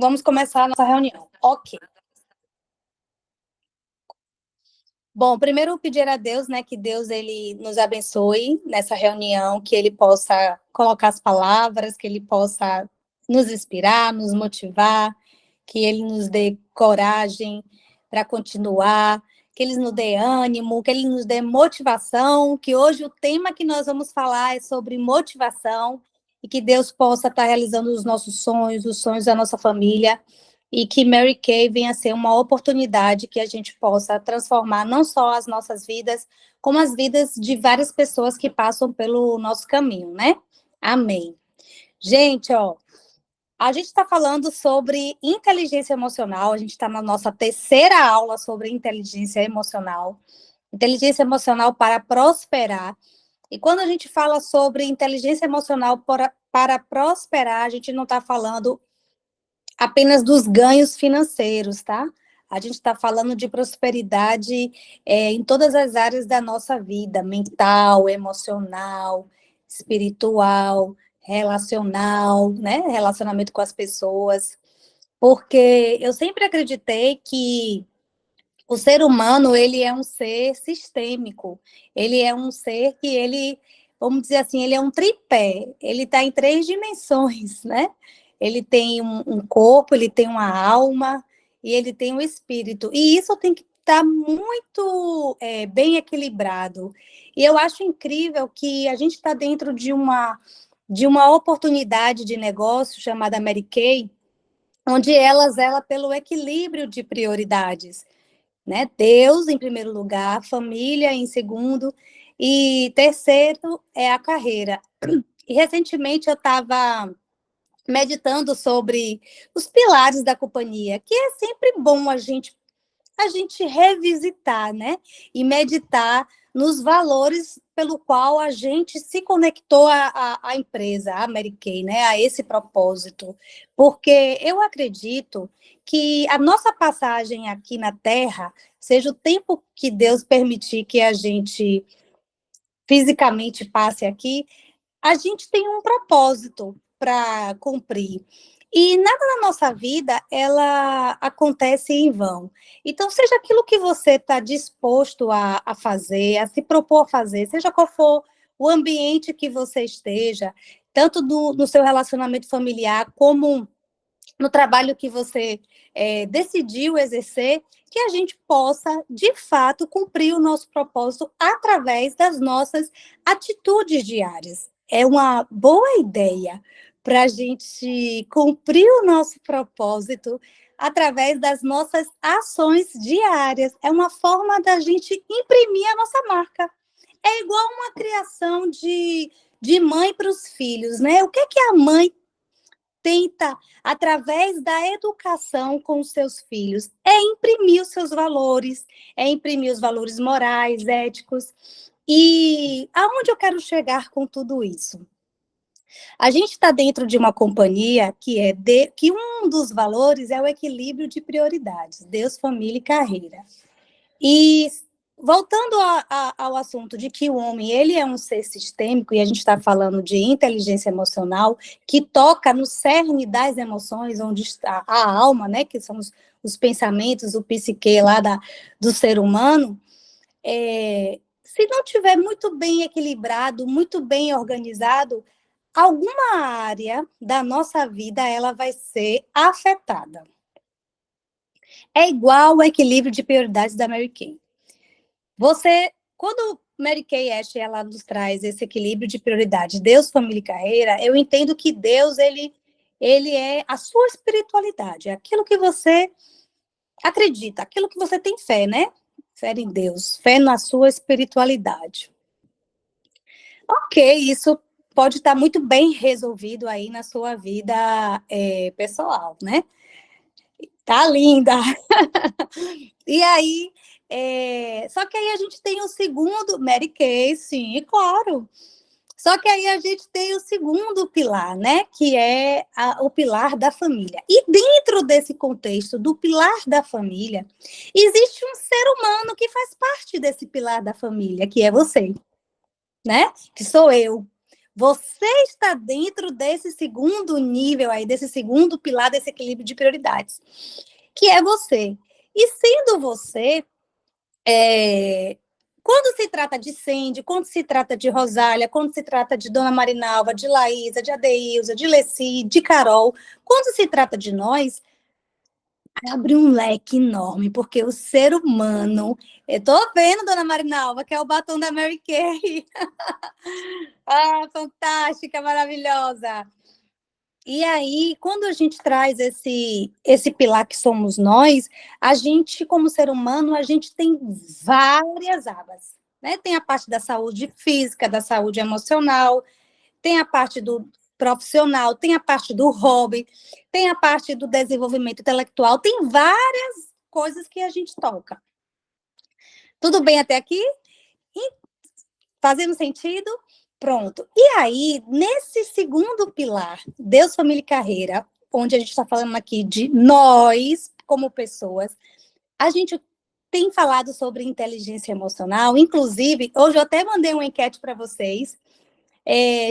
Vamos começar a nossa reunião. Ok. Bom, primeiro pedir a Deus, né, que Deus ele nos abençoe nessa reunião, que ele possa colocar as palavras, que ele possa nos inspirar, nos motivar, que ele nos dê coragem para continuar, que ele nos dê ânimo, que ele nos dê motivação, que hoje o tema que nós vamos falar é sobre motivação e que Deus possa estar realizando os nossos sonhos, os sonhos da nossa família e que Mary Kay venha a ser uma oportunidade que a gente possa transformar não só as nossas vidas, como as vidas de várias pessoas que passam pelo nosso caminho, né? Amém. Gente, ó, a gente está falando sobre inteligência emocional, a gente está na nossa terceira aula sobre inteligência emocional para prosperar. E quando a gente fala sobre inteligência emocional para prosperar, a gente não está falando apenas dos ganhos financeiros, tá? A gente está falando de prosperidade em todas as áreas da nossa vida, mental, emocional, espiritual, relacional, né? Relacionamento com as pessoas. Porque eu sempre acreditei que o ser humano, ele é um ser sistêmico. Ele é um ser que vamos dizer assim, ele é um tripé. Ele está em 3 dimensões, né? Ele tem um corpo, ele tem uma alma e ele tem um espírito. E isso tem que estar muito bem equilibrado. E eu acho incrível que a gente está dentro de uma oportunidade de negócio chamada Mary Kay, onde ela zela pelo equilíbrio de prioridades, né? Deus em primeiro lugar, família em segundo, e terceiro é a carreira. E recentemente eu estava meditando sobre os pilares da companhia, que é sempre bom a gente revisitar, né? E meditar nos valores pelo qual a gente se conectou à empresa, à Mary Kay, né? A esse propósito. Porque eu acredito que a nossa passagem aqui na Terra, seja o tempo que Deus permitir que a gente fisicamente passe aqui, a gente tem um propósito para cumprir. E nada na nossa vida, ela acontece em vão. Então, seja aquilo que você está disposto a fazer, a se propor a fazer, seja qual for o ambiente que você esteja, tanto no seu relacionamento familiar, como no trabalho que você decidiu exercer, que a gente possa, de fato, cumprir o nosso propósito através das nossas atitudes diárias. É uma boa ideia para a gente cumprir o nosso propósito através das nossas ações diárias. É uma forma da gente imprimir a nossa marca. É igual uma criação de mãe para os filhos, né? O que é que a mãe tenta, através da educação com os seus filhos, é imprimir os seus valores, é imprimir os valores morais, éticos. E aonde eu quero chegar com tudo isso? A gente está dentro de uma companhia que um dos valores é o equilíbrio de prioridades, Deus, família e carreira. E voltando ao assunto de que o homem ele é um ser sistêmico, e a gente está falando de inteligência emocional, que toca no cerne das emoções, onde está a alma, né, que são os pensamentos, o psique lá do ser humano, se não tiver muito bem equilibrado, muito bem organizado, alguma área da nossa vida ela vai ser afetada. É igual o equilíbrio de prioridades da Mary Kay. Quando Mary Kay Ash, ela nos traz esse equilíbrio de prioridade, Deus, família e carreira, eu entendo que Deus, ele é a sua espiritualidade, é aquilo que você acredita, aquilo que você tem fé, né? Fé em Deus, fé na sua espiritualidade. Ok, isso pode estar muito bem resolvido aí na sua vida pessoal, né? Tá linda! E aí, só que aí a gente tem o segundo, Mary Kay, sim, claro. Só que aí a gente tem o segundo pilar, né? Que é o pilar da família. E dentro desse contexto do pilar da família, existe um ser humano que faz parte desse pilar da família, que é você, né? Que sou eu. Você está dentro desse segundo nível aí, desse segundo pilar desse equilíbrio de prioridades, que é você. E sendo você, quando se trata de Cindy, quando se trata de Rosália, quando se trata de Dona Marinalva, de Laísa, de Adeilza, de Leci, de Carol, quando se trata de nós, abre um leque enorme, porque o ser humano... Eu tô vendo, Dona Marinalva, que é o batom da Mary Kay. Ah, fantástica, maravilhosa. E aí, quando a gente traz esse pilar que somos nós, a gente, como ser humano, a gente tem várias abas, né? Tem a parte da saúde física, da saúde emocional, tem a parte do profissional, tem a parte do hobby, tem a parte do desenvolvimento intelectual, tem várias coisas que a gente toca. Tudo bem até aqui? Fazendo sentido? Pronto. E aí, nesse segundo pilar, Deus, família e carreira, onde a gente está falando aqui de nós, como pessoas, a gente tem falado sobre inteligência emocional, inclusive, hoje eu até mandei uma enquete para vocês,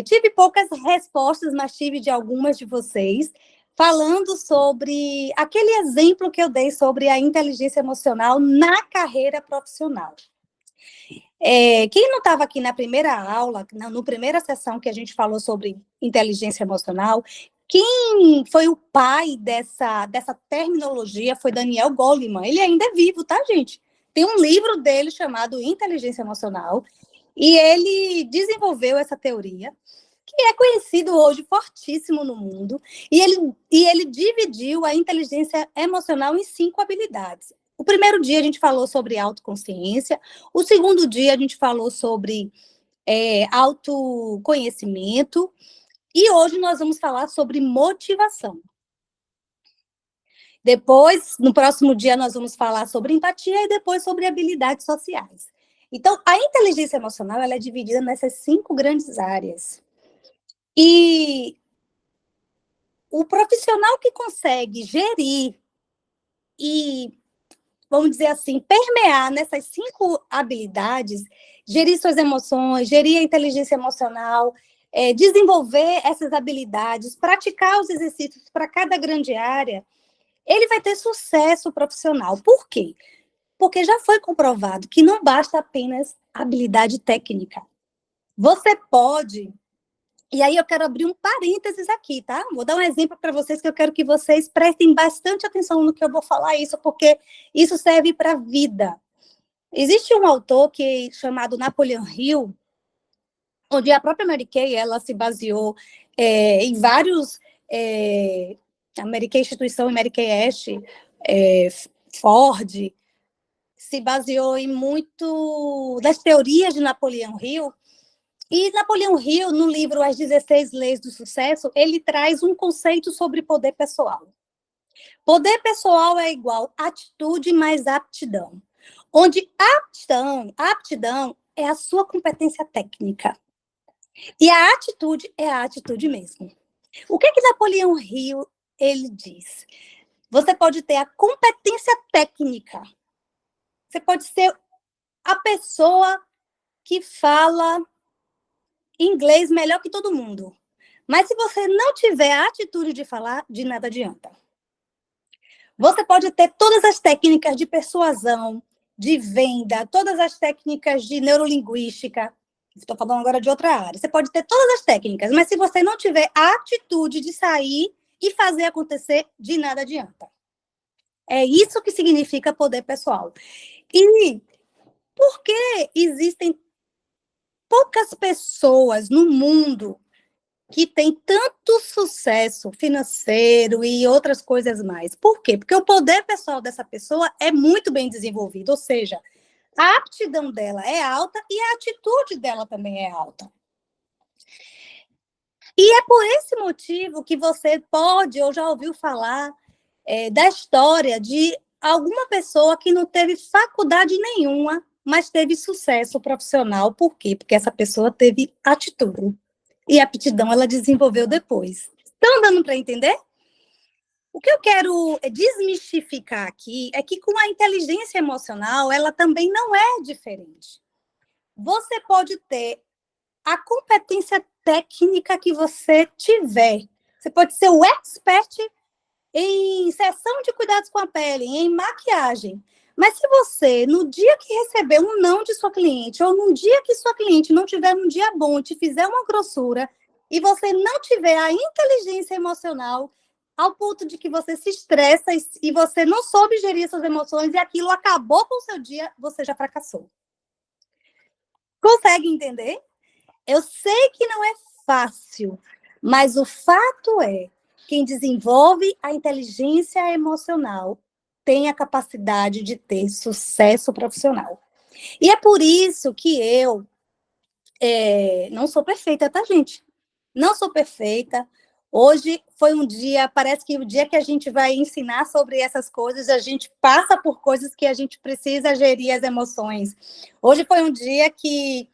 tive poucas respostas, mas tive de algumas de vocês, falando sobre aquele exemplo que eu dei sobre a inteligência emocional na carreira profissional. Quem não estava aqui na primeira aula, na primeira sessão que a gente falou sobre inteligência emocional, quem foi o pai dessa terminologia foi Daniel Goleman. Ele ainda é vivo, tá, gente? Tem um livro dele chamado Inteligência Emocional, e ele desenvolveu essa teoria, que é conhecido hoje fortíssimo no mundo, e ele dividiu a inteligência emocional em 5 habilidades. O primeiro dia a gente falou sobre autoconsciência, o segundo dia a gente falou sobre autoconhecimento, e hoje nós vamos falar sobre motivação. Depois, no próximo dia, nós vamos falar sobre empatia e depois sobre habilidades sociais. Então, a inteligência emocional ela é dividida nessas 5 grandes áreas. E o profissional que consegue gerir e, vamos dizer assim, permear nessas 5 habilidades, gerir suas emoções, gerir a inteligência emocional, desenvolver essas habilidades, praticar os exercícios para cada grande área, ele vai ter sucesso profissional. Por quê? Porque já foi comprovado que não basta apenas habilidade técnica. Você pode... E aí eu quero abrir um parênteses aqui, tá? Vou dar um exemplo para vocês que eu quero que vocês prestem bastante atenção no que eu vou falar isso, porque isso serve para a vida. Existe um autor chamado Napoleon Hill, onde a própria Mary Kay, ela se baseou em vários... a Mary Kay Instituição e Mary Kay Ash, Ford, se baseou em muito das teorias de Napoleon Hill. E Napoleon Hill, no livro As 16 Leis do Sucesso, ele traz um conceito sobre poder pessoal. Poder pessoal é igual atitude mais aptidão. Onde aptidão é a sua competência técnica. E a atitude é a atitude mesmo. O que Napoleon Hill ele diz? Você pode ter a competência técnica. Você pode ser a pessoa que fala inglês melhor que todo mundo. Mas se você não tiver a atitude de falar, de nada adianta. Você pode ter todas as técnicas de persuasão, de venda, todas as técnicas de neurolinguística. Estou falando agora de outra área. Você pode ter todas as técnicas, mas se você não tiver a atitude de sair e fazer acontecer, de nada adianta. É isso que significa poder pessoal. E por que existem poucas pessoas no mundo que têm tanto sucesso financeiro e outras coisas mais? Por quê? Porque o poder pessoal dessa pessoa é muito bem desenvolvido, ou seja, a aptidão dela é alta e a atitude dela também é alta. E é por esse motivo que você pode, ou já ouviu falar, da história de alguma pessoa que não teve faculdade nenhuma, mas teve sucesso profissional. Por quê? Porque essa pessoa teve atitude. E a aptidão ela desenvolveu depois. Estão dando para entender? O que eu quero desmistificar aqui é que com a inteligência emocional, ela também não é diferente. Você pode ter a competência técnica que você tiver. Você pode ser o expert em sessão de cuidados com a pele, em maquiagem. Mas se você, no dia que receber um não de sua cliente, ou no dia que sua cliente não tiver um dia bom, te fizer uma grossura, e você não tiver a inteligência emocional, ao ponto de que você se estressa e você não soube gerir suas emoções e aquilo acabou com o seu dia, você já fracassou. Consegue entender? Eu sei que não é fácil, mas o fato é, quem desenvolve a inteligência emocional tem a capacidade de ter sucesso profissional. E é por isso que eu não sou perfeita, tá, gente? Não sou perfeita. Hoje foi um dia, parece que o dia que a gente vai ensinar sobre essas coisas, a gente passa por coisas que a gente precisa gerir as emoções. Hoje foi um dia que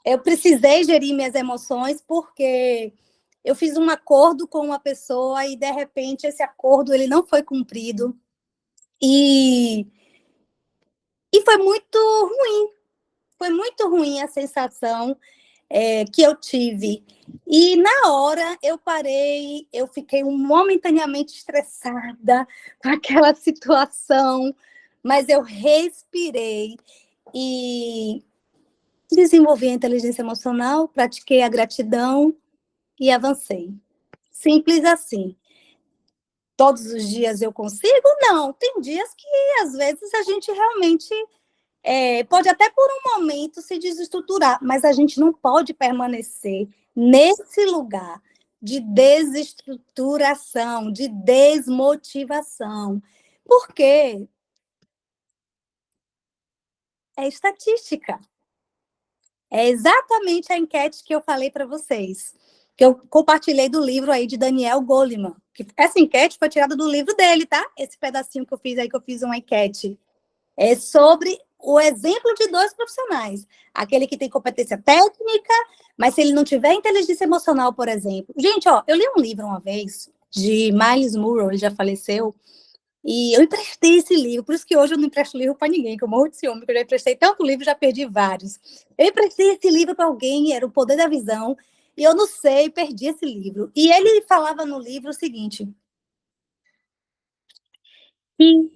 eu precisei gerir minhas emoções porque eu fiz um acordo com uma pessoa e, de repente, esse acordo ele não foi cumprido. E foi muito ruim. Foi muito ruim a sensação que eu tive. E, na hora, eu parei, eu fiquei momentaneamente estressada com aquela situação, mas eu respirei e desenvolvi a inteligência emocional, pratiquei a gratidão e avancei. Simples assim. Todos os dias eu consigo? Não. Tem dias que, às vezes, a gente realmente pode até por um momento se desestruturar, mas a gente não pode permanecer nesse lugar de desestruturação, de desmotivação, porque é estatística. É exatamente a enquete que eu falei para vocês, que eu compartilhei do livro aí de Daniel Goleman. Essa enquete foi tirada do livro dele, tá? Esse pedacinho que eu fiz aí, que eu fiz uma enquete. É sobre o exemplo de dois profissionais. Aquele que tem competência técnica, mas se ele não tiver inteligência emocional, por exemplo. Gente, ó, eu li um livro uma vez, de Miles Monroe, ele já faleceu, e eu emprestei esse livro, por isso que hoje eu não empresto livro para ninguém, que eu morro de ciúme, porque eu já emprestei tanto livro, já perdi vários. Eu emprestei esse livro para alguém, era O Poder da Visão, e eu não sei, perdi esse livro. E ele falava no livro o seguinte, e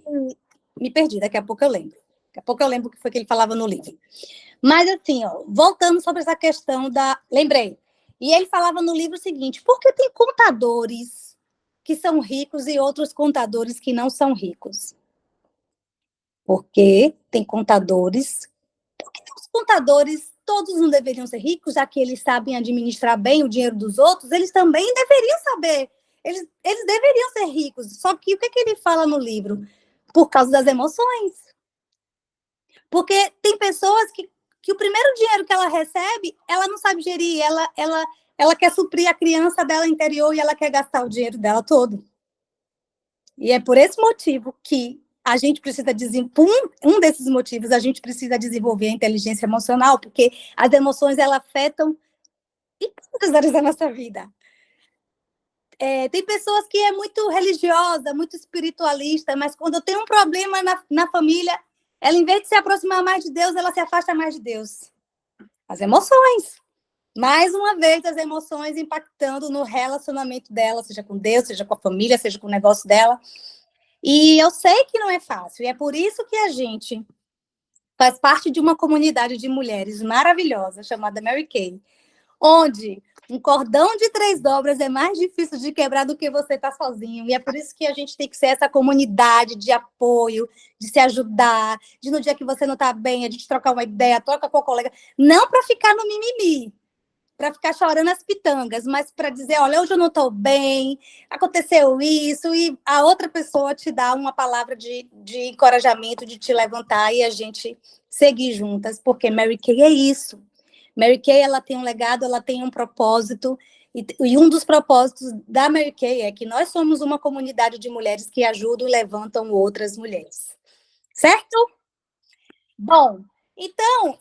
me perdi, daqui a pouco eu lembro. Daqui a pouco eu lembro o que foi que ele falava no livro. Mas assim, ó, voltando sobre essa questão da... Lembrei. E ele falava no livro o seguinte, por que tem contadores que são ricos e outros contadores que não são ricos? Porque tem contadores... Porque os contadores, todos não deveriam ser ricos, já que eles sabem administrar bem o dinheiro dos outros, eles também deveriam saber. Eles deveriam ser ricos. Só que o que ele fala no livro? Por causa das emoções. Porque tem pessoas que o primeiro dinheiro que ela recebe, ela não sabe gerir, ela quer suprir a criança dela interior e ela quer gastar o dinheiro dela todo. E é por esse motivo que a gente precisa um desses motivos, a gente precisa desenvolver a inteligência emocional, porque as emoções, elas afetam em todas as áreas da nossa vida. Tem pessoas que é muito religiosa, muito espiritualista, mas quando tem um problema na família, ela, em vez de se aproximar mais de Deus, ela se afasta mais de Deus. As emoções. Mais uma vez, as emoções impactando no relacionamento dela, seja com Deus, seja com a família, seja com o negócio dela. E eu sei que não é fácil, e é por isso que a gente faz parte de uma comunidade de mulheres maravilhosa, chamada Mary Kay, onde um cordão de 3 dobras é mais difícil de quebrar do que você estar sozinho. E é por isso que a gente tem que ser essa comunidade de apoio, de se ajudar, de no dia que você não está bem, a gente trocar uma ideia, troca com a colega. Não para ficar no mimimi, para ficar chorando as pitangas, mas para dizer, olha, hoje eu não estou bem, aconteceu isso, e a outra pessoa te dá uma palavra de encorajamento, de te levantar e a gente seguir juntas, porque Mary Kay é isso. Mary Kay, ela tem um legado, ela tem um propósito, e um dos propósitos da Mary Kay é que nós somos uma comunidade de mulheres que ajudam e levantam outras mulheres. Certo? Bom, então,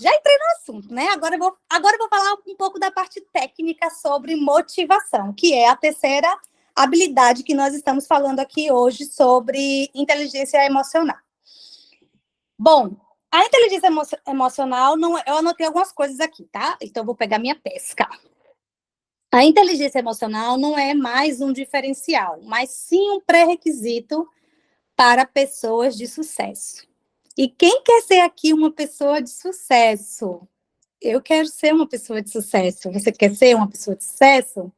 já entrei no assunto, né? Agora eu vou falar um pouco da parte técnica sobre motivação, que é a terceira habilidade que nós estamos falando aqui hoje sobre inteligência emocional. Bom, A inteligência emocional, não, eu anotei algumas coisas aqui, tá? Então, eu vou pegar minha pesca. A inteligência emocional não é mais um diferencial, mas sim um pré-requisito para pessoas de sucesso. E quem quer ser aqui uma pessoa de sucesso? Eu quero ser uma pessoa de sucesso. Você quer ser uma pessoa de sucesso?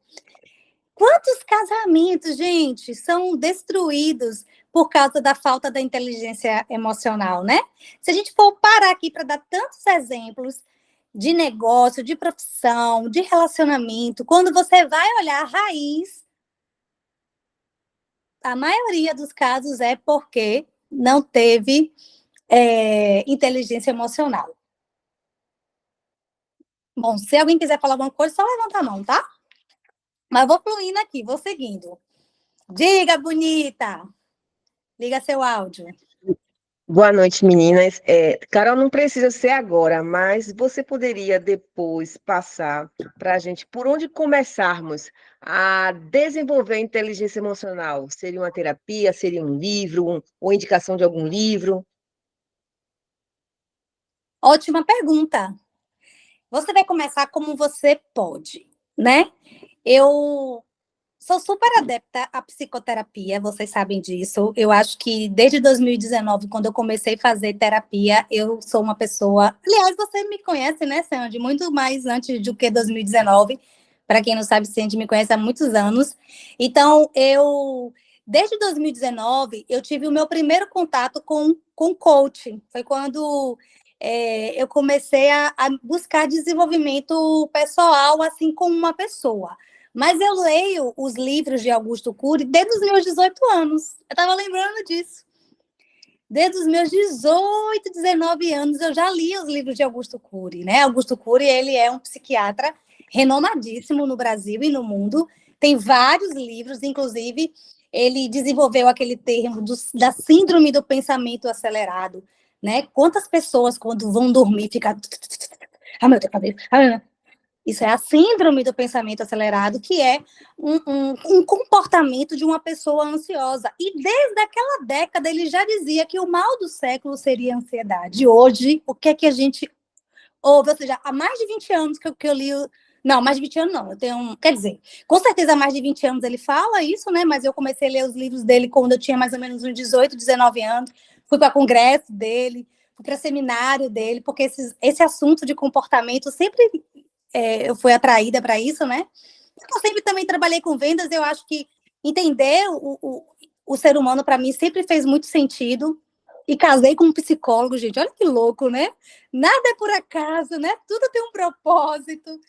Quantos casamentos, gente, são destruídos por causa da falta da inteligência emocional, né? Se a gente for parar aqui para dar tantos exemplos de negócio, de profissão, de relacionamento, quando você vai olhar a raiz, a maioria dos casos é porque não teve inteligência emocional. Bom, se alguém quiser falar alguma coisa, só levanta a mão, tá? Mas vou fluindo aqui, vou seguindo. Diga, bonita! Liga seu áudio. Boa noite, meninas. Carol, não precisa ser agora, mas você poderia depois passar para a gente por onde começarmos a desenvolver a inteligência emocional? Seria uma terapia, seria um livro, ou indicação de algum livro? Ótima pergunta. Você vai começar como você pode, né? Eu sou super adepta à psicoterapia, vocês sabem disso. Eu acho que desde 2019, quando eu comecei a fazer terapia, eu sou uma pessoa. Aliás, você me conhece, né, Sandy? Muito mais antes do que 2019. Para quem não sabe, Sandy me conhece há muitos anos. Então, desde 2019, eu tive o meu primeiro contato com coaching. Foi quando eu comecei a buscar desenvolvimento pessoal, assim como uma pessoa. Mas eu leio os livros de Augusto Cury desde os meus 18 anos. Eu estava lembrando disso. Desde os meus 18, 19 anos, eu já li os livros de Augusto Cury, né? Augusto Cury, ele é um psiquiatra renomadíssimo no Brasil e no mundo. Tem vários livros, inclusive, ele desenvolveu aquele termo da síndrome do pensamento acelerado, né? Quantas pessoas, quando vão dormir, ficam... Ah, meu Deus, isso é a síndrome do pensamento acelerado, que é um comportamento de uma pessoa ansiosa. E desde aquela década ele já dizia que o mal do século seria a ansiedade. Hoje, o que é que a gente ouve? Ou seja, há mais de 20 anos que eu li. Não, mais de 20 anos não. Eu tenho, quer dizer, com certeza há mais de 20 anos ele fala isso, né? Mas eu comecei a ler os livros dele quando eu tinha mais ou menos uns 18, 19 anos. Fui para congresso dele, fui para seminário dele, porque esse assunto de comportamento sempre eu fui atraída para isso, né? Eu sempre também trabalhei com vendas, eu acho que entender o ser humano, para mim, sempre fez muito sentido. E casei com um psicólogo, gente, olha que louco, né? Nada é por acaso, né? Tudo tem um propósito.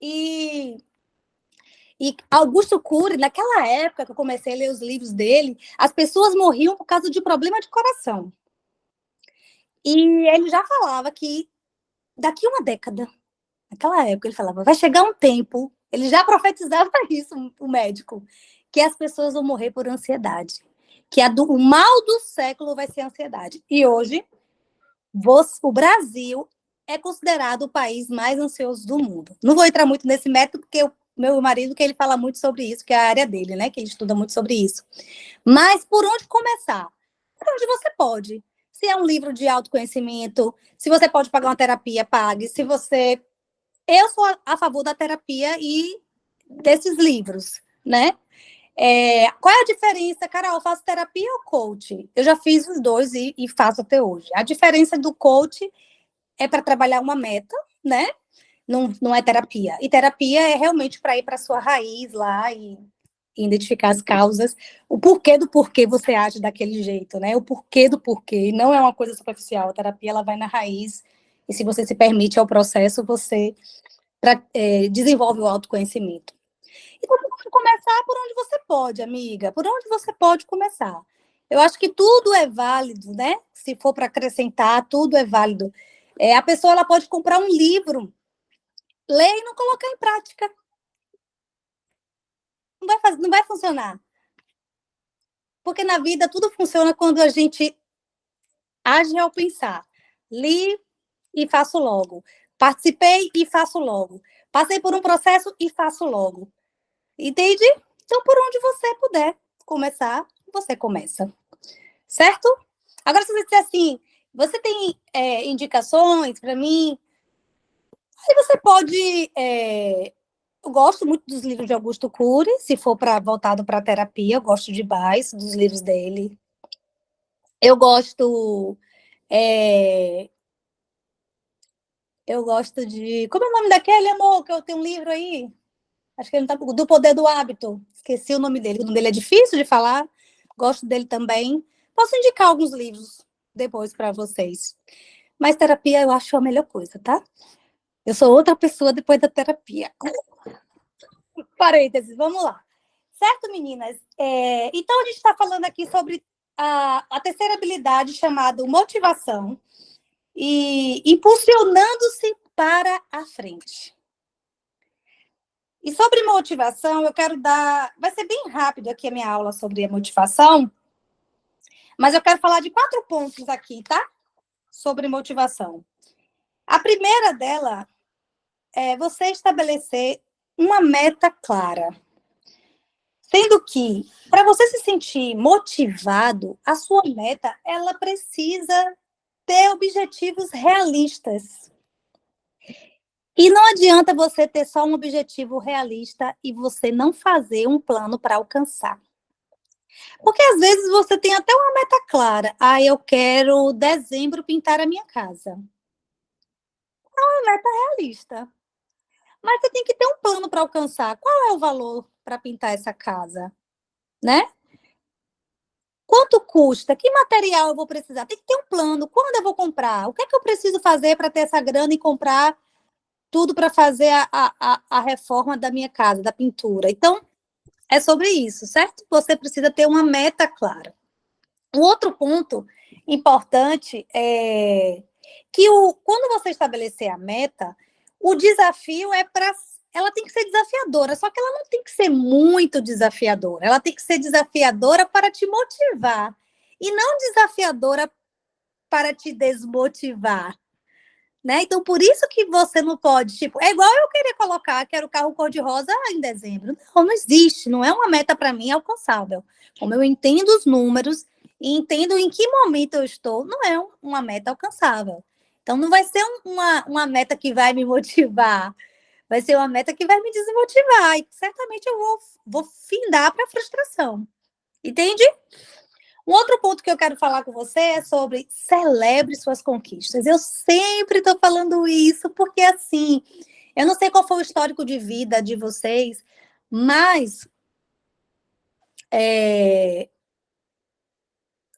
E Augusto Cury, naquela época que eu comecei a ler os livros dele, as pessoas morriam por causa de problema de coração. E ele já falava que daqui uma década, naquela época, ele falava, vai chegar um tempo, ele já profetizava isso, o médico, que as pessoas vão morrer por ansiedade, que o mal do século vai ser a ansiedade. E hoje, o Brasil é considerado o país mais ansioso do mundo. Não vou entrar muito nesse método, porque o meu marido, que ele fala muito sobre isso, que é a área dele, né, que ele estuda muito sobre isso. Mas por onde começar? Por onde você pode. Se é um livro de autoconhecimento, se você pode pagar uma terapia, pague. Se você eu sou a favor da terapia e desses livros, né? Qual é a diferença, Carol? Eu faço terapia ou coach? Eu já fiz os dois e faço até hoje. A diferença do coach é para trabalhar uma meta, né? Não é terapia. E terapia é realmente para ir para a sua raiz lá e identificar as causas, o porquê do porquê você age daquele jeito, né? O porquê do porquê. E não é uma coisa superficial. A terapia ela vai na raiz. E se você se permite ao processo, você desenvolve o autoconhecimento. Então, começar por onde você pode, amiga, por onde você pode começar. Eu acho que tudo é válido, né? Se for para acrescentar, tudo é válido. A pessoa ela pode comprar um livro, ler e não colocar em prática. Não vai funcionar. Porque na vida tudo funciona quando a gente age ao pensar. Li e faço logo. Participei e faço logo. Passei por um processo e faço logo. Entende? Então, por onde você puder começar, você começa. Certo? Agora, se você disser assim, Você tem indicações para mim? Aí você pode... eu gosto muito dos livros de Augusto Cury, se for voltado para terapia, eu gosto demais dos livros dele. Eu gosto... eu gosto de... Como é o nome daquele, amor, que eu tenho um livro aí? Acho que ele não tá... Do Poder do Hábito. Esqueci o nome dele. O nome dele é difícil de falar. Gosto dele também. Posso indicar alguns livros depois para vocês. Mas terapia eu acho a melhor coisa, tá? Eu sou outra pessoa depois da terapia. Parênteses, vamos lá. Certo, meninas? Então, a gente está falando aqui sobre a terceira habilidade chamada motivação e impulsionando-se para a frente. E sobre motivação, eu quero dar... Vai ser bem rápido aqui a minha aula sobre a motivação, mas eu quero falar de 4 pontos aqui, tá? Sobre motivação. A primeira dela é você estabelecer uma meta clara. Sendo que, para você se sentir motivado, a sua meta, ela precisa ter objetivos realistas. E não adianta você ter só um objetivo realista e você não fazer um plano para alcançar. Porque às vezes você tem até uma meta clara. Eu quero dezembro pintar a minha casa. É uma meta realista. Mas você tem que ter um plano para alcançar. Qual é o valor para pintar essa casa? Né? Quanto custa? Que material eu vou precisar? Tem que ter um plano. Quando eu vou comprar? O que é que eu preciso fazer para ter essa grana e comprar tudo para fazer a reforma da minha casa, da pintura? Então, é sobre isso, certo? Você precisa ter uma meta clara. Um outro ponto importante é que quando você estabelecer a meta, o desafio ela tem que ser desafiadora, só que ela não tem que ser muito desafiadora. Ela tem que ser desafiadora para te motivar e não desafiadora para te desmotivar. Né? Então, por isso que você não pode, é igual eu querer colocar, quero o carro cor-de-rosa em dezembro. Não existe, não é uma meta para mim alcançável. Como eu entendo os números e entendo em que momento eu estou, não é uma meta alcançável. Então, não vai ser uma meta que vai me motivar, vai ser uma meta que vai me desmotivar, e certamente eu vou findar para a frustração. Entende? Um outro ponto que eu quero falar com você é sobre celebre suas conquistas. Eu sempre estou falando isso, porque assim, eu não sei qual foi o histórico de vida de vocês, mas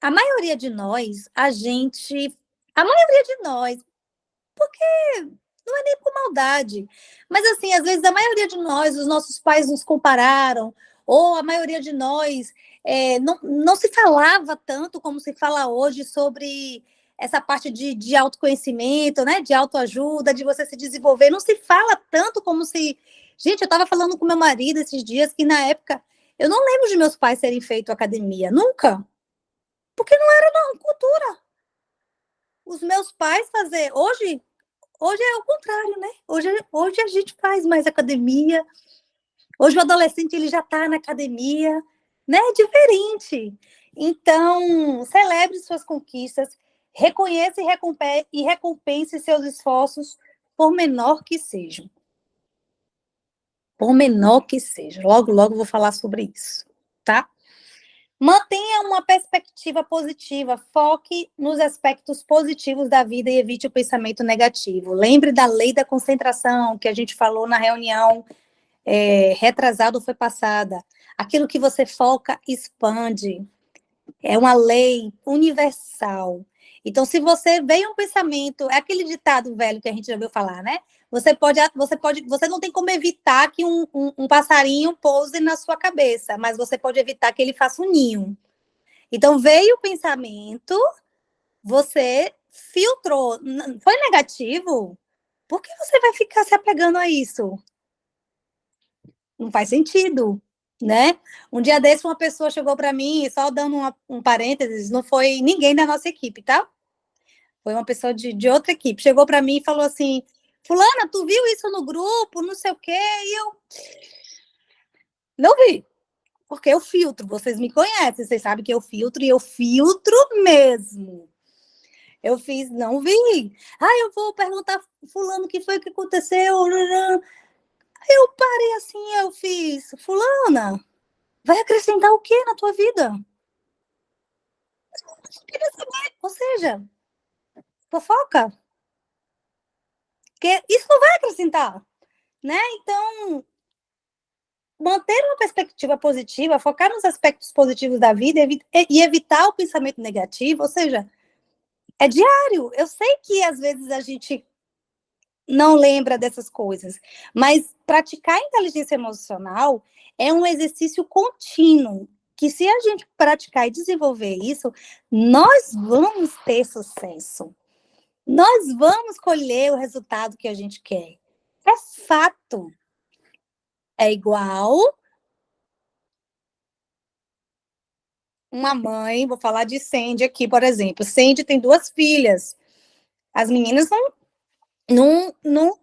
a maioria de nós, porque não é nem por maldade, mas assim, às vezes a maioria de nós, os nossos pais nos compararam, ou a maioria de nós não se falava tanto como se fala hoje sobre essa parte de autoconhecimento, né, de autoajuda, de você se desenvolver, não se fala tanto como se... Gente, eu estava falando com meu marido esses dias que na época, eu não lembro de meus pais terem feito academia, nunca, porque não era não, cultura. Os meus pais fazer, hoje é o contrário, né? Hoje a gente faz mais academia. Hoje o adolescente ele já está na academia, né? É diferente. Então, celebre suas conquistas, reconheça e recompense seus esforços, por menor que sejam. Por menor que seja. Logo, logo vou falar sobre isso, tá? Mantenha uma perspectiva positiva, foque nos aspectos positivos da vida e evite o pensamento negativo. Lembre da lei da concentração, que a gente falou na reunião retrasada ou foi passada. Aquilo que você foca, expande. É uma lei universal. Então, se você veio um pensamento, é aquele ditado velho que a gente já ouviu falar, né? Você não tem como evitar que um passarinho pouse na sua cabeça, mas você pode evitar que ele faça um ninho. Então, veio o pensamento, você filtrou. Foi negativo? Por que você vai ficar se apegando a isso? Não faz sentido, né? Um dia desse, uma pessoa chegou para mim, só dando um parênteses, não foi ninguém da nossa equipe, tá? Foi uma pessoa de outra equipe. Chegou para mim e falou assim: Fulana, tu viu isso no grupo, não sei o quê? E eu não vi, porque eu filtro. Vocês me conhecem, vocês sabem que eu filtro e eu filtro mesmo. Eu fiz, não vi. Eu vou perguntar fulano o que foi que aconteceu. Eu parei assim, eu fiz, fulana, vai acrescentar o que na tua vida? Queria saber. Ou seja, fofoca. Porque isso não vai acrescentar, né? Então, manter uma perspectiva positiva, focar nos aspectos positivos da vida e evitar o pensamento negativo, ou seja, é diário. Eu sei que às vezes a gente não lembra dessas coisas, mas praticar inteligência emocional é um exercício contínuo, que se a gente praticar e desenvolver isso, nós vamos ter sucesso. Nós vamos colher o resultado que a gente quer. É fato. É igual uma mãe, vou falar de Sandy aqui, por exemplo. Sandy tem 2 filhas. As meninas não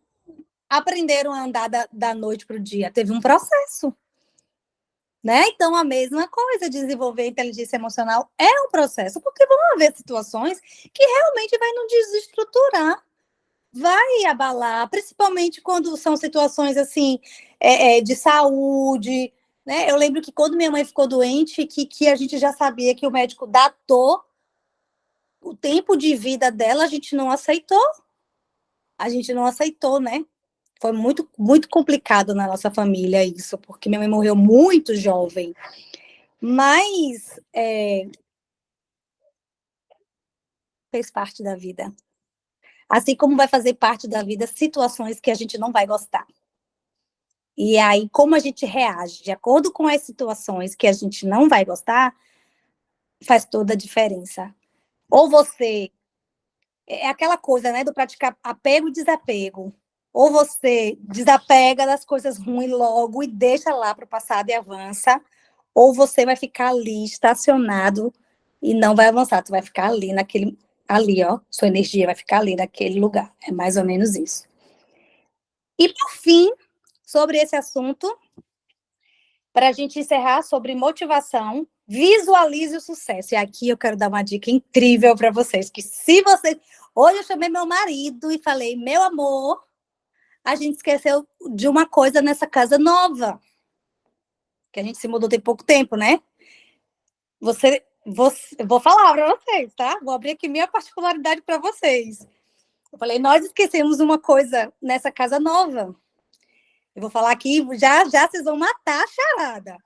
aprenderam a andar da noite para o dia. Teve um processo. Né? Então, a mesma coisa, desenvolver inteligência emocional é um processo, porque vão haver situações que realmente vai nos desestruturar, vai abalar, principalmente quando são situações assim, de saúde, né? Eu lembro que quando minha mãe ficou doente, que a gente já sabia que o médico datou o tempo de vida dela, a gente não aceitou, né? Foi muito, muito complicado na nossa família isso, porque minha mãe morreu muito jovem. Mas fez parte da vida. Assim como vai fazer parte da vida situações que a gente não vai gostar. E aí, como a gente reage de acordo com as situações que a gente não vai gostar, faz toda a diferença. Ou você. É aquela coisa, né, do praticar apego e desapego. Ou você desapega das coisas ruins logo e deixa lá para o passado e avança, ou você vai ficar ali estacionado e não vai avançar, tu vai ficar ali, ó, sua energia vai ficar ali naquele lugar. É mais ou menos isso. E por fim, sobre esse assunto, para a gente encerrar sobre motivação, visualize o sucesso. E aqui eu quero dar uma dica incrível para vocês, que se vocês... Hoje eu chamei meu marido e falei, meu amor, a gente esqueceu de uma coisa nessa casa nova, que a gente se mudou tem pouco tempo, né? Vou falar para vocês, tá? Vou abrir aqui minha particularidade para vocês. Eu falei, nós esquecemos uma coisa nessa casa nova. Eu vou falar aqui, já vocês vão matar a charada.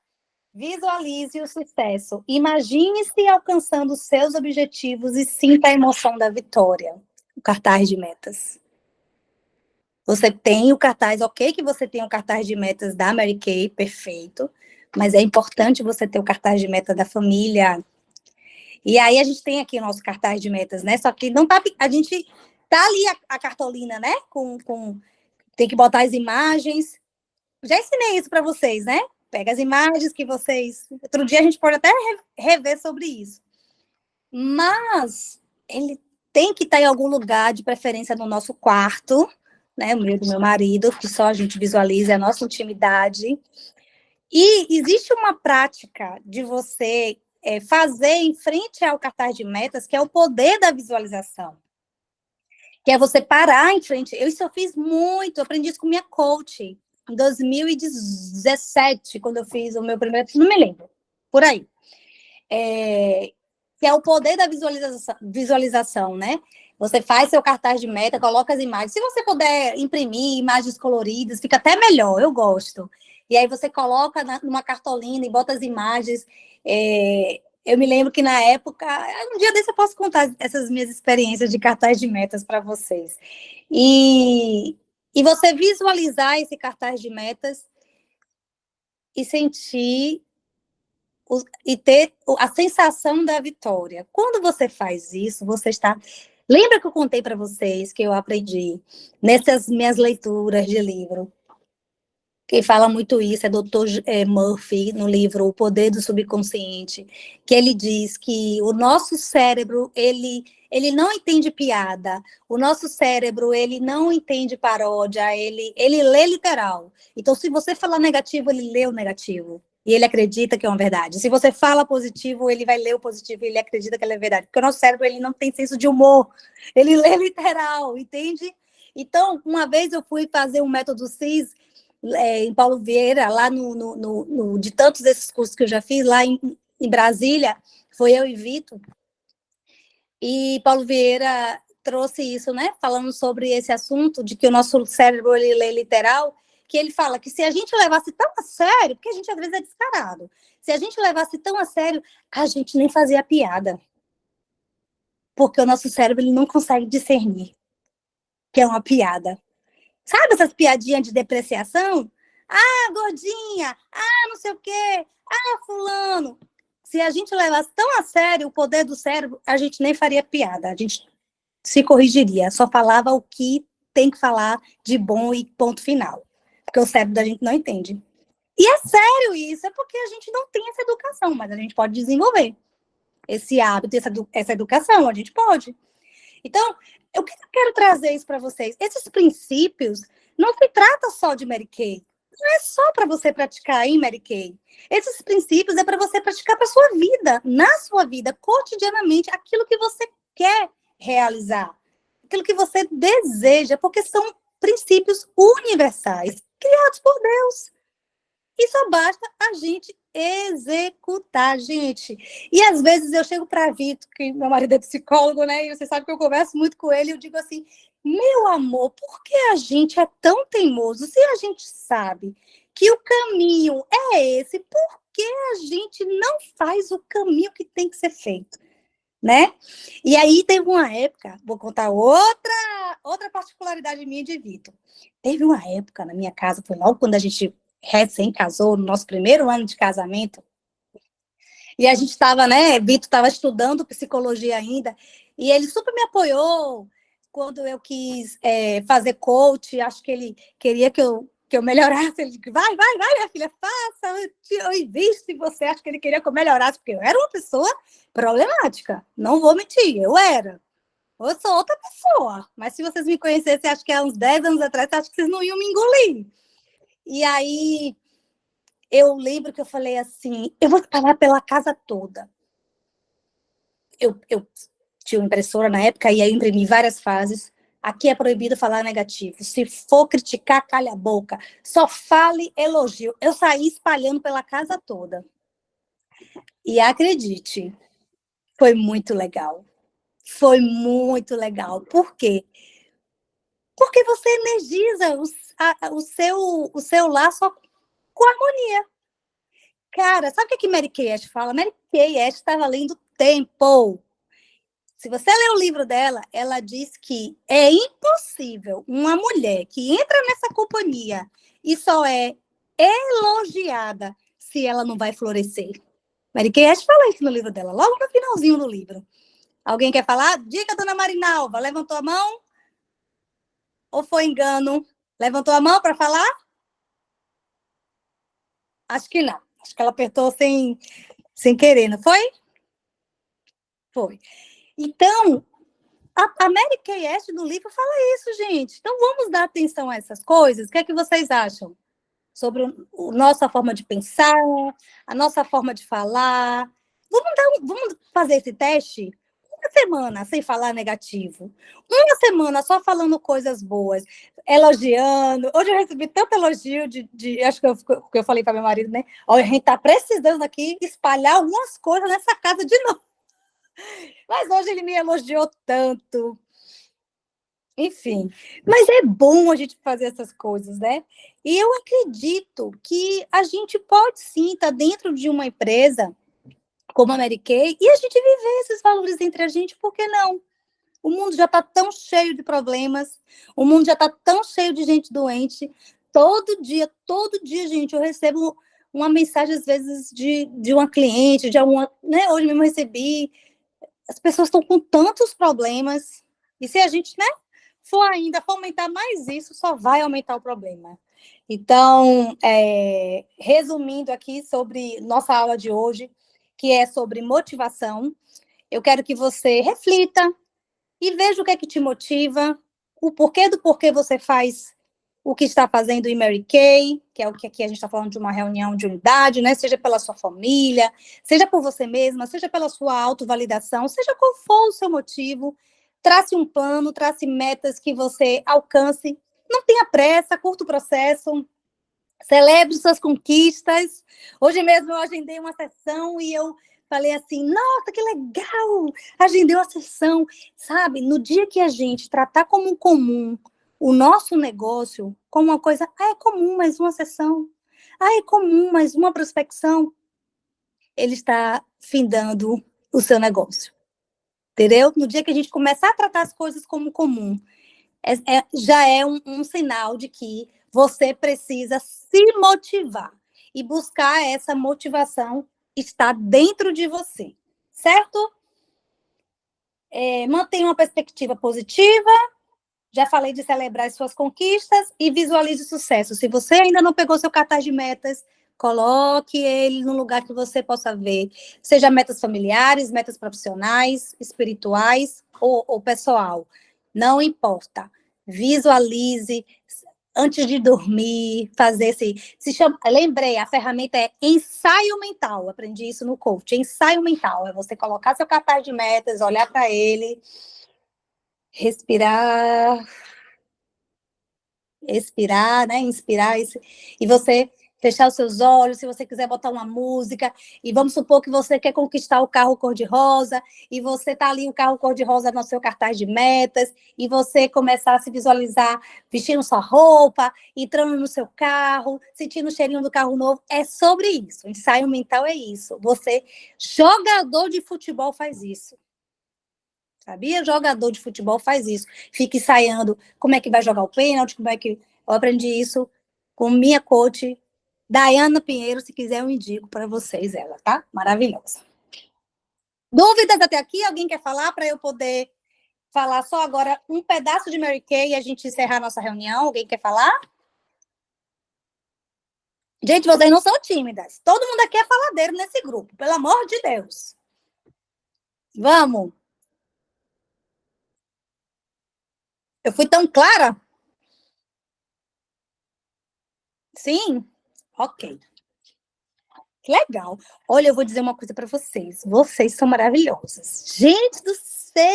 Visualize o sucesso. Imagine-se alcançando os seus objetivos e sinta a emoção da vitória. O cartaz de metas. Você tem o cartaz, ok que você tem o cartaz de metas da Mary Kay, perfeito, mas é importante você ter o cartaz de metas da família. E aí a gente tem aqui o nosso cartaz de metas, né? Só que não tá, a gente tá ali a cartolina, né? Tem que botar as imagens. Já ensinei isso para vocês, né? Pega as imagens que vocês... Outro dia a gente pode até rever sobre isso. Mas ele tem que estar em algum lugar, de preferência no nosso quarto, né? O meu do meu marido, que só a gente visualiza a nossa intimidade. E existe uma prática de você fazer em frente ao cartaz de metas, que é o poder da visualização. Que é você parar em frente. Isso eu fiz muito, eu aprendi isso com minha coach em 2017, quando eu fiz o meu primeiro, não me lembro, por aí. Que é o poder da visualização, né? Você faz seu cartaz de meta, coloca as imagens. Se você puder imprimir imagens coloridas, fica até melhor, eu gosto. E aí você coloca numa cartolina e bota as imagens. Eu me lembro que na época, um dia desse eu posso contar essas minhas experiências de cartaz de metas para vocês. E você visualizar esse cartaz de metas e sentir e ter a sensação da vitória. Quando você faz isso, você está... Lembra que eu contei para vocês que eu aprendi nessas minhas leituras de livro? Quem fala muito isso é Dr. Murphy, no livro O Poder do Subconsciente, que ele diz que o nosso cérebro, ele não entende piada, o nosso cérebro, ele não entende paródia, ele lê literal. Então, se você falar negativo, ele lê o negativo. E ele acredita que é uma verdade. Se você fala positivo, ele vai ler o positivo e ele acredita que ela é verdade. Porque o nosso cérebro, ele não tem senso de humor. Ele lê literal, entende? Então, uma vez eu fui fazer um método CIS em Paulo Vieira, lá de tantos desses cursos que eu já fiz, lá em Brasília, foi eu e Vitor. E Paulo Vieira trouxe isso, né? Falando sobre esse assunto de que o nosso cérebro, ele lê literal, que ele fala que se a gente levasse tão a sério, porque a gente às vezes é descarado, se a gente levasse tão a sério, a gente nem fazia piada. Porque o nosso cérebro, ele não consegue discernir que é uma piada. Sabe essas piadinhas de depreciação? Ah, gordinha! Ah, não sei o quê! Ah, fulano! Se a gente levasse tão a sério o poder do cérebro, a gente nem faria piada, a gente se corrigiria, só falava o que tem que falar de bom e ponto final. Porque o cérebro da gente não entende. E é sério isso, é porque a gente não tem essa educação, mas a gente pode desenvolver esse hábito, essa educação, a gente pode. Então, o que eu quero trazer isso para vocês? Esses princípios não se trata só de Mary Kay. Não é só para você praticar em Mary Kay. Esses princípios é para você praticar para sua vida, na sua vida, cotidianamente, aquilo que você quer realizar, aquilo que você deseja, porque são princípios universais, criados por Deus. E só basta a gente executar, gente. E às vezes eu chego para Vitor, que meu marido é psicólogo, né? E você sabe que eu converso muito com ele, e eu digo assim: meu amor, por que a gente é tão teimoso? Se a gente sabe que o caminho é esse, por que a gente não faz o caminho que tem que ser feito? Né? E aí teve uma época, vou contar outra particularidade minha de Vitor. Teve uma época na minha casa, foi logo quando a gente recém casou, no nosso primeiro ano de casamento, e a gente estava, né, Vitor estava estudando psicologia ainda, e ele super me apoiou quando eu quis fazer coach, acho que ele queria que eu melhorasse, ele disse, vai, minha filha, faça, eu invisto em você, acho que ele queria que eu melhorasse, porque eu era uma pessoa problemática, não vou mentir, eu era. Eu sou outra pessoa, mas se vocês me conhecessem, acho que há uns 10 anos atrás, acho que vocês não iam me engolir. E aí, eu lembro que eu falei assim, eu vou falar pela casa toda. Eu tinha uma impressora na época, e aí imprimi várias fases. Aqui é proibido falar negativo. Se for criticar, calha a boca. Só fale elogio. Eu saí espalhando pela casa toda. E acredite, foi muito legal. Foi muito legal. Por quê? Porque você energiza o seu laço com harmonia. Cara, sabe o que Mary Kay Ash fala? Mary Kay Ash estava lendo Tempo. Se você ler o livro dela, ela diz que é impossível uma mulher que entra nessa companhia e só é elogiada se ela não vai florescer. Mary Kay Ash fala isso no livro dela, logo no finalzinho do livro. Alguém quer falar? Diga, dona Marinalva, levantou a mão? Ou foi engano? Levantou a mão para falar? Acho que não. Acho que ela apertou sem querer, não foi? Foi. Então, a Mary Kay Ash do livro fala isso, gente. Então, vamos dar atenção a essas coisas. O que é que vocês acham? Sobre a nossa forma de pensar, a nossa forma de falar. Vamos fazer esse teste? Uma semana sem falar negativo. Uma semana só falando coisas boas, elogiando. Hoje eu recebi tanto elogio acho que eu falei para meu marido, né? Olha, a gente está precisando aqui espalhar algumas coisas nessa casa de novo. Mas hoje ele me elogiou tanto. Enfim, mas é bom a gente fazer essas coisas, né? E eu acredito que a gente pode sim estar dentro de uma empresa como a Mary Kay e a gente viver esses valores entre a gente, por que não? O mundo já está tão cheio de problemas, o mundo já está tão cheio de gente doente. Todo dia, gente, eu recebo uma mensagem, às vezes, de uma cliente, de alguma, né? Hoje mesmo recebi. As pessoas estão com tantos problemas, e se a gente, né, for ainda fomentar mais isso, só vai aumentar o problema. Então, resumindo aqui sobre nossa aula de hoje, que é sobre motivação, eu quero que você reflita e veja o que é que te motiva, o porquê do porquê você faz o que está fazendo em Mary Kay, que é o que aqui a gente está falando de uma reunião de unidade, né? Seja pela sua família, seja por você mesma, seja pela sua autovalidação, seja qual for o seu motivo, trace um plano, trace metas que você alcance. Não tenha pressa, curta o processo, celebre suas conquistas. Hoje mesmo eu agendei uma sessão e eu falei assim, nossa, que legal! Agendei uma sessão, sabe? No dia que a gente tratar como comum o nosso negócio, como uma coisa, é comum, mais uma sessão. É comum, mais uma prospecção. Ele está findando o seu negócio. Entendeu? No dia que a gente começar a tratar as coisas como comum, já é um sinal de que você precisa se motivar. E buscar essa motivação está dentro de você, certo? Mantenha uma perspectiva positiva. Já falei de celebrar as suas conquistas e visualize o sucesso. Se você ainda não pegou seu cartaz de metas, coloque ele num lugar que você possa ver. Seja metas familiares, metas profissionais, espirituais ou pessoal. Não importa. Visualize antes de dormir, fazer se chama, lembrei, a ferramenta é ensaio mental. Aprendi isso no coach. Ensaio mental é você colocar seu cartaz de metas, olhar para ele, respirar, expirar, né? Inspirar e você fechar os seus olhos, se você quiser botar uma música, e vamos supor que você quer conquistar o carro cor-de-rosa, e você tá ali o carro cor-de-rosa no seu cartaz de metas, e você começar a se visualizar vestindo sua roupa, entrando no seu carro, sentindo o cheirinho do carro novo, é sobre isso, o ensaio mental é isso, você, jogador de futebol faz isso. Sabia? Jogador de futebol faz isso. Fica ensaiando como é que vai jogar o pênalti, como é que... Eu aprendi isso com minha coach, Daiana Pinheiro, se quiser eu indico para vocês ela, tá? Maravilhosa. Dúvidas até aqui? Alguém quer falar para eu poder falar só agora um pedaço de Mary Kay e a gente encerrar a nossa reunião? Alguém quer falar? Gente, vocês não são tímidas. Todo mundo aqui é faladeiro nesse grupo, pelo amor de Deus. Vamos. Eu fui tão clara? Sim? Ok. Que legal. Olha, eu vou dizer uma coisa para vocês. Vocês são maravilhosas. Gente do céu!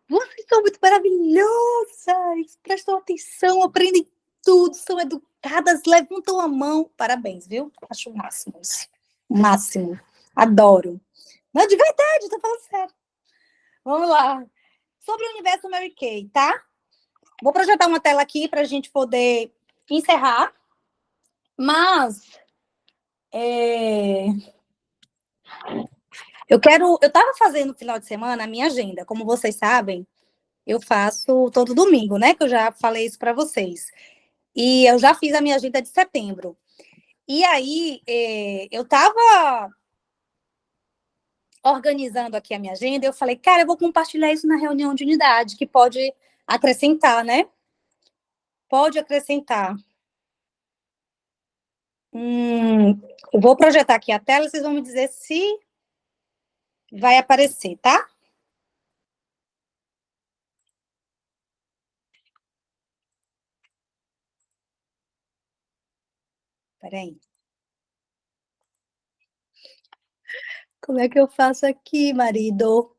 Vocês são muito maravilhosas. Prestam atenção, aprendem tudo, são educadas, levantam a mão. Parabéns, viu? Acho o máximo isso. O máximo. Adoro. Não, de verdade, tô falando sério. Vamos lá. Sobre o universo Mary Kay, tá? Vou projetar uma tela aqui para a gente poder encerrar. Mas eu estava fazendo no final de semana a minha agenda, como vocês sabem, eu faço todo domingo, né? Que eu já falei isso para vocês. E eu já fiz a minha agenda de setembro. E aí, eu estava organizando aqui a minha agenda, eu falei, cara, eu vou compartilhar isso na reunião de unidade, que pode acrescentar, né? Pode acrescentar. Eu vou projetar aqui a tela, vocês vão me dizer se vai aparecer, tá? Peraí. Como é que eu faço aqui, marido?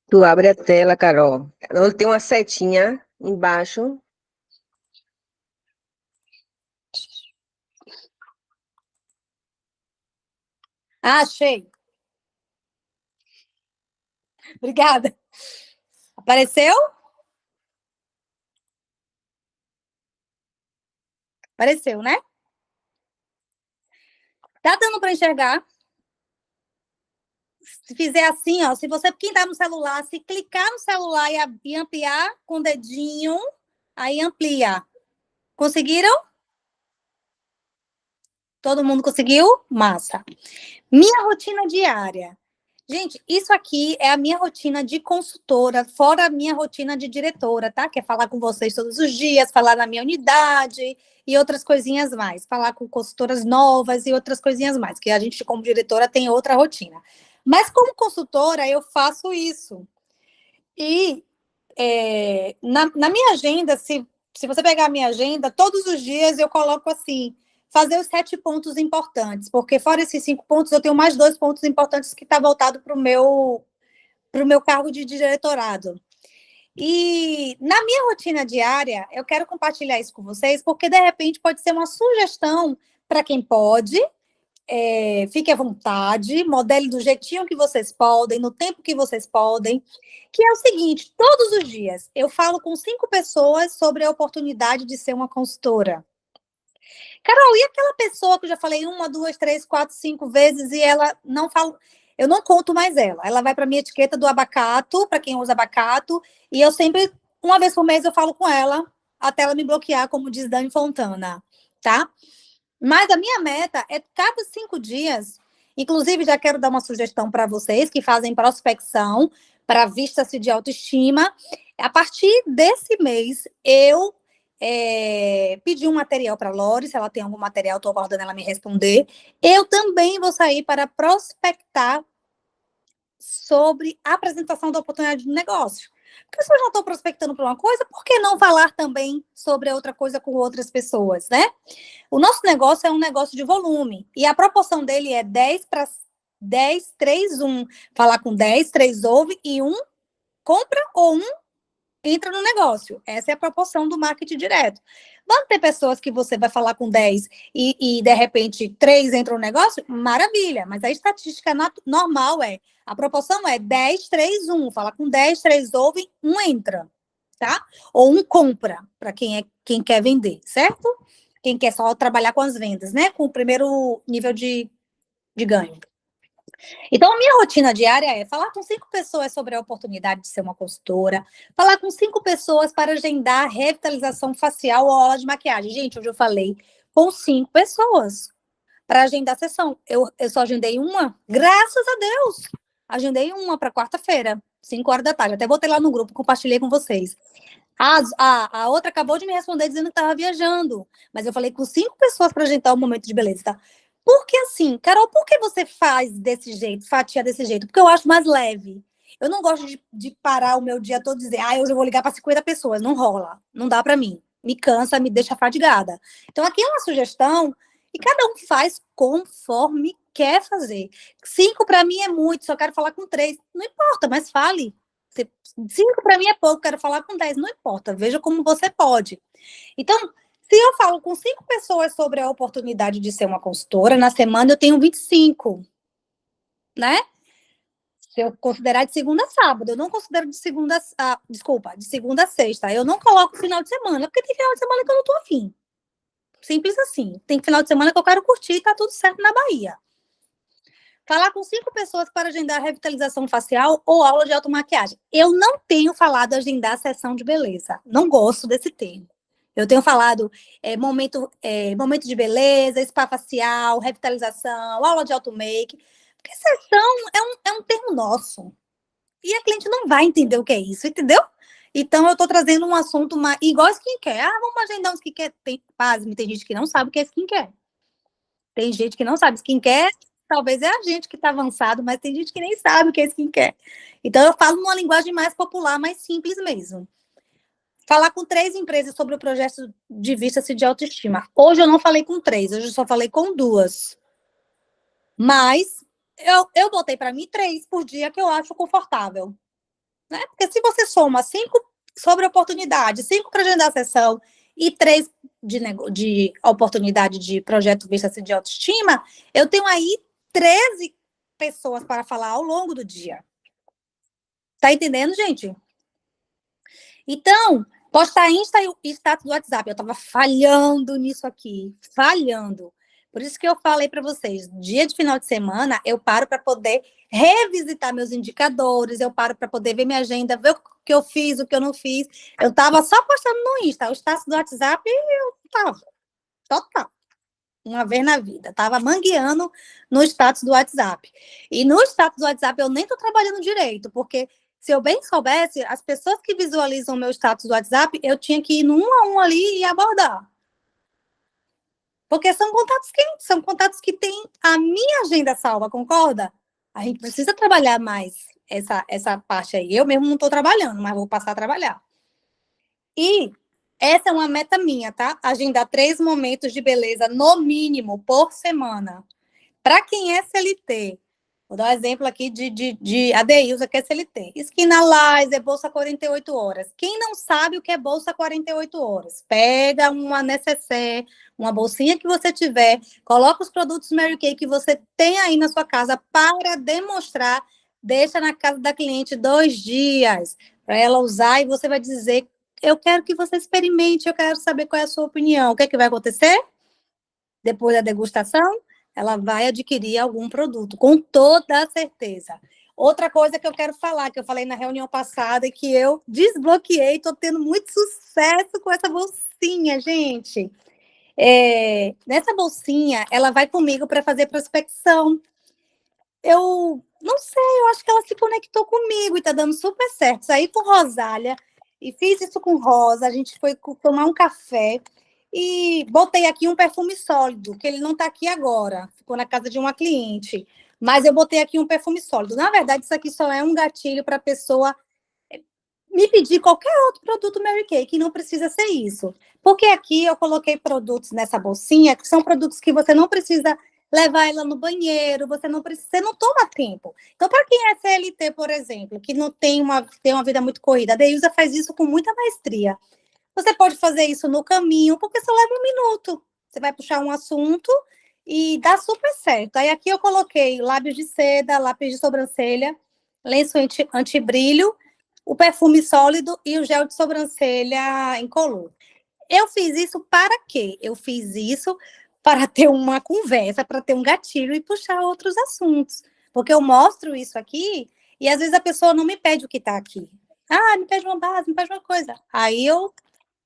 Tu abre a tela, Carol. Onde tem uma setinha embaixo. Ah, achei. Obrigada. Apareceu? Apareceu, né? Tá dando para enxergar? Se fizer assim, ó, se você, quem tá no celular, se clicar no celular e ampliar com o dedinho, aí amplia. Conseguiram? Todo mundo conseguiu? Massa. Minha rotina diária. Gente, isso aqui é a minha rotina de consultora, fora a minha rotina de diretora, tá? Que é falar com vocês todos os dias, falar na minha unidade e outras coisinhas mais. Falar com consultoras novas e outras coisinhas mais, que a gente, como diretora, tem outra rotina. Mas como consultora, eu faço isso. E na minha agenda, se você pegar a minha agenda, todos os dias eu coloco assim, fazer os 7 pontos importantes, porque fora esses 5 pontos, eu tenho mais 2 pontos importantes que está voltado para o meu cargo de diretorado. E na minha rotina diária, eu quero compartilhar isso com vocês, porque de repente pode ser uma sugestão para quem pode. Fique à vontade, modele do jeitinho que vocês podem, no tempo que vocês podem, que é o seguinte, todos os dias eu falo com 5 pessoas sobre a oportunidade de ser uma consultora. Carol, e aquela pessoa que eu já falei 1, 2, 3, 4, 5 vezes e ela não fala, eu não conto mais ela. Ela vai para minha etiqueta do abacato, para quem usa abacato, e eu sempre, uma vez por mês, eu falo com ela, até ela me bloquear, como diz Dani Fontana, tá? Mas a minha meta é cada 5 dias, inclusive já quero dar uma sugestão para vocês que fazem prospecção para vista-se de autoestima. A partir desse mês, eu pedi um material para a Lori, se ela tem algum material, estou aguardando ela me responder. Eu também vou sair para prospectar sobre a apresentação da oportunidade de negócio. Porque se eu já estou prospectando por uma coisa, por que não falar também sobre outra coisa com outras pessoas, né? O nosso negócio é um negócio de volume, e a proporção dele é 10 para 10, 3, 1. Falar com 10, 3 ouve, e 1 compra ou 1 entra no negócio. Essa é a proporção do marketing direto. Vão ter pessoas que você vai falar com 10 e de repente 3 entram no negócio? Maravilha, mas a estatística normal a proporção é 10, 3, 1. Fala com 10, 3 ouve, 1 entra, tá? Ou 1 compra, para quem quer vender, certo? Quem quer só trabalhar com as vendas, né? Com o primeiro nível de ganho. Então, a minha rotina diária é falar com 5 pessoas sobre a oportunidade de ser uma consultora, falar com 5 pessoas para agendar revitalização facial ou aula de maquiagem. Gente, hoje eu falei com 5 pessoas para agendar a sessão. Eu só agendei uma, graças a Deus. Agendei uma para quarta-feira, 5 horas da tarde. Até botei lá no grupo, compartilhei com vocês. A outra acabou de me responder dizendo que estava viajando. Mas eu falei com 5 pessoas para agendar o momento de beleza, tá? Porque assim, Carol, por que você faz desse jeito, fatia desse jeito? Porque eu acho mais leve. Eu não gosto de parar o meu dia todo e dizer, hoje eu vou ligar para 50 pessoas. Não rola, não dá para mim. Me cansa, me deixa fadigada. Então, aqui é uma sugestão e cada um faz conforme quer fazer. 5 para mim é muito, só quero falar com 3. Não importa, mas fale. 5 para mim é pouco, quero falar com 10. Não importa, veja como você pode. Então, se eu falo com 5 pessoas sobre a oportunidade de ser uma consultora, na semana eu tenho 25, né? Se eu considerar de segunda a sábado, eu não considero de segunda a sexta. Eu não coloco final de semana, porque tem final de semana que eu não tô afim. Simples assim. Tem final de semana que eu quero curtir e tá tudo certo na Bahia. Falar com 5 pessoas para agendar revitalização facial ou aula de automaquiagem. Eu não tenho falado agendar sessão de beleza. Não gosto desse termo. Eu tenho falado momento de beleza, spa facial, revitalização, aula de automake. Porque sessão é um termo nosso. E a cliente não vai entender o que é isso, entendeu? Então, eu estou trazendo um assunto igual skincare. Vamos agendar um skincare. Pasme, tem gente que não sabe o que é skincare. Tem gente que não sabe. Skincare, talvez é a gente que está avançado, mas tem gente que nem sabe o que é skincare. Então, eu falo numa linguagem mais popular, mais simples mesmo. Falar com 3 empresas sobre o projeto de vista-se de autoestima. Hoje eu não falei com 3, hoje eu só falei com 2. Mas eu botei para mim 3 por dia que eu acho confortável. Né? Porque se você soma 5 sobre oportunidade, 5 para agendar a sessão e 3 de oportunidade de projeto vista-se de autoestima, eu tenho aí 13 pessoas para falar ao longo do dia. Tá entendendo, gente? Então, postar Insta e status do WhatsApp. Eu estava falhando nisso aqui, falhando. Por isso que eu falei para vocês, dia de final de semana, eu paro para poder revisitar meus indicadores, eu paro para poder ver minha agenda, ver o que eu fiz, o que eu não fiz. Eu estava só postando no Insta, o status do WhatsApp, eu estava total. Uma vez na vida, estava mangueando no status do WhatsApp. E no status do WhatsApp eu nem estou trabalhando direito, porque se eu bem soubesse, as pessoas que visualizam o meu status do WhatsApp, eu tinha que ir no 1 a 1 ali e abordar. Porque são contatos quentes, são contatos que têm a minha agenda salva, concorda? A gente precisa trabalhar mais essa parte aí. Eu mesmo não estou trabalhando, mas vou passar a trabalhar. E essa é uma meta minha, tá? Agendar 3 momentos de beleza, no mínimo, por semana. Para quem é CLT, vou dar um exemplo aqui de Adeilza, que é CLT. Esquina laser, bolsa 48 horas. Quem não sabe o que é bolsa 48 horas? Pega uma necessaire, uma bolsinha que você tiver, coloca os produtos Mary Kay que você tem aí na sua casa para demonstrar, deixa na casa da cliente 2 dias para ela usar e você vai dizer, eu quero que você experimente, eu quero saber qual é a sua opinião. O que é que vai acontecer? Depois da degustação, ela vai adquirir algum produto, com toda a certeza. Outra coisa que eu quero falar, que eu falei na reunião passada, e que eu desbloqueei, estou tendo muito sucesso com essa bolsinha, gente. Nessa bolsinha, ela vai comigo para fazer prospecção. Eu não sei, eu acho que ela se conectou comigo e está dando super certo. Saí com Rosália e fiz isso com Rosa, a gente foi tomar um café, e botei aqui um perfume sólido, que ele não está aqui agora, ficou na casa de uma cliente. Mas eu botei aqui um perfume sólido. Na verdade, isso aqui só é um gatilho para a pessoa me pedir qualquer outro produto Mary Kay, que não precisa ser isso. Porque aqui eu coloquei produtos nessa bolsinha, que são produtos que você não precisa levar ela no banheiro, você não toma tempo. Então, para quem é CLT, por exemplo, que não tem uma vida muito corrida, a Deusa faz isso com muita maestria. Você pode fazer isso no caminho, porque só leva 1 minuto. Você vai puxar um assunto e dá super certo. Aí aqui eu coloquei lábios de seda, lápis de sobrancelha, lenço antibrilho, o perfume sólido e o gel de sobrancelha incolor. Eu fiz isso para quê? Eu fiz isso para ter uma conversa, para ter um gatilho e puxar outros assuntos. Porque eu mostro isso aqui e às vezes a pessoa não me pede o que está aqui. Ah, me pede uma base, me pede uma coisa. Aí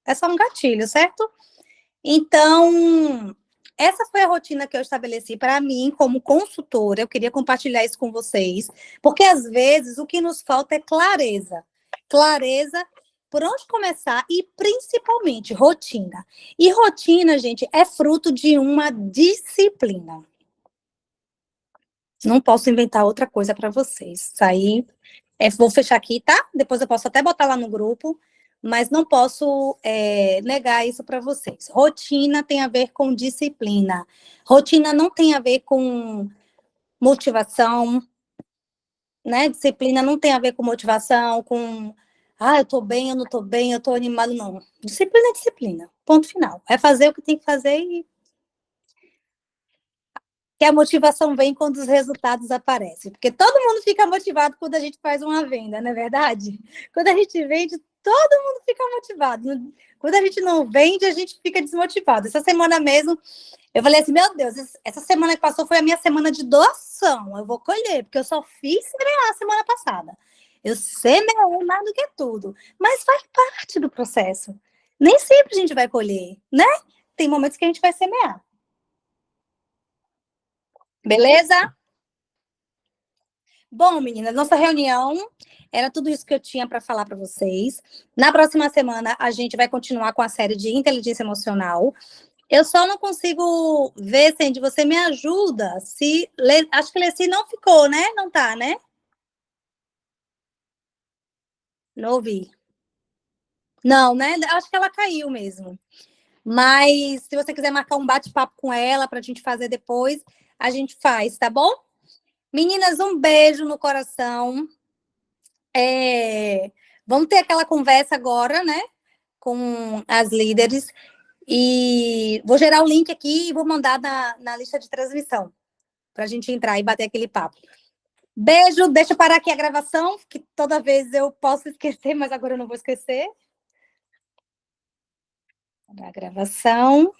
é só um gatilho, certo? Então, essa foi a rotina que eu estabeleci para mim como consultora. Eu queria compartilhar isso com vocês, porque às vezes o que nos falta é clareza. Clareza por onde começar e principalmente rotina. E rotina, gente, é fruto de uma disciplina. Não posso inventar outra coisa para vocês. Isso aí, vou fechar aqui, tá? Depois eu posso até botar lá no grupo, mas não posso negar isso para vocês. Rotina tem a ver com disciplina. Rotina não tem a ver com motivação, né? Disciplina não tem a ver com motivação, com eu tô bem, eu não tô bem, eu tô animado, não. Disciplina é disciplina, ponto final. É fazer o que tem que fazer e que a motivação vem quando os resultados aparecem. Porque todo mundo fica motivado quando a gente faz uma venda, não é verdade? Quando a gente vende, todo mundo fica motivado. Quando a gente não vende, a gente fica desmotivado. Essa semana mesmo, eu falei assim, meu Deus, essa semana que passou foi a minha semana de doação. Eu vou colher, porque eu só fiz semear a semana passada. Eu semeei mais do que tudo. Mas faz parte do processo. Nem sempre a gente vai colher, né? Tem momentos que a gente vai semear. Beleza? Bom, meninas, nossa reunião era tudo isso que eu tinha para falar para vocês. Na próxima semana, a gente vai continuar com a série de inteligência emocional. Eu só não consigo ver, Sandy, você me ajuda. Acho que Leci não ficou, né? Não tá, né? Não ouvi. Não, né? Acho que ela caiu mesmo. Mas se você quiser marcar um bate-papo com ela para a gente fazer depois, a gente faz, tá bom? Meninas, um beijo no coração. Vamos ter aquela conversa agora, né? Com as líderes. E vou gerar o link aqui e vou mandar na lista de transmissão para a gente entrar e bater aquele papo. Beijo, deixa eu parar aqui a gravação, que toda vez eu posso esquecer, mas agora eu não vou esquecer. A gravação.